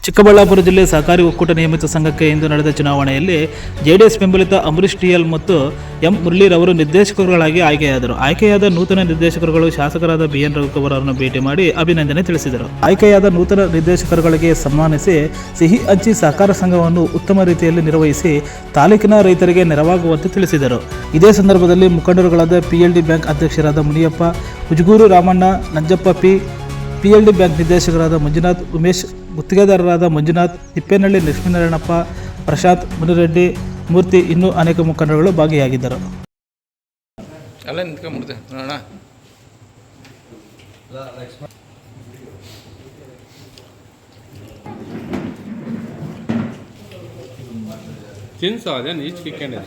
ಚಿಕ್ಕಬಳ್ಳಾಪುರ ಜಿಲ್ಲೆ ಸಹಕಾರಿ ಒಕ್ಕೂಟ ನಿಯಮಿತ ಸಂಘಕ್ಕೆ ಇಂದು ನಡೆದ ಚುನಾವಣೆಯಲ್ಲಿ ಜೆಡಿಎಸ್ ಬೆಂಬಲಿತ ಅಂಬರೀಶ್ ಟಿಎಲ್ ಮತ್ತು ಎಂ ಮುರಳೀರವರು ನಿರ್ದೇಶಕರುಗಳಾಗಿ ಆಯ್ಕೆಯಾದರು. ಆಯ್ಕೆಯಾದ ನೂತನ ನಿರ್ದೇಶಕರುಗಳು ಶಾಸಕರಾದ ಬಿಎನ್ ರವಿಕುಮಾರ್ ಅವರನ್ನು ಭೇಟಿ ಮಾಡಿ ಅಭಿನಂದನೆ ತಿಳಿಸಿದರು. ಆಯ್ಕೆಯಾದ ನೂತನ ನಿರ್ದೇಶಕರುಗಳಿಗೆ ಸನ್ಮಾನಿಸಿ ಸಿಹಿ ಹಂಚಿ ಸಹಕಾರ ಸಂಘವನ್ನು ಉತ್ತಮ ರೀತಿಯಲ್ಲಿ ನಿರ್ವಹಿಸಿ ತಾಲೂಕಿನ ರೈತರಿಗೆ ನೆರವಾಗುವಂತೆ ತಿಳಿಸಿದರು. ಇದೇ ಸಂದರ್ಭದಲ್ಲಿ ಮುಖಂಡರುಗಳಾದ ಪಿಎಲ್ಡಿ ಬ್ಯಾಂಕ್ ಅಧ್ಯಕ್ಷರಾದ Muniyappa, Ujaguru Ramanna, Nanjappa P, PLD bank ನಿರ್ದೇಶಕರಾದ ಮಂಜುನಾಥ್, ಉಮೇಶ್, ಗುತ್ತಿಗೆದಾರರಾದ ಮಂಜುನಾಥ್, ತಿಪ್ಪೇನಹಳ್ಳಿ ಲಕ್ಷ್ಮೀನಾರಾಯಣಪ್ಪ, ಪ್ರಶಾಂತ್, ಮುನಿರೆಡ್ಡಿ, ಮೂರ್ತಿ ಇನ್ನೂ ಅನೇಕ ಮುಖಂಡರುಗಳು ಭಾಗಿಯಾಗಿದ್ದರು. ತಿನ್ಸೋ ಅದೇ ಈಚ್ ಕಿಕ್ಕೇನೆ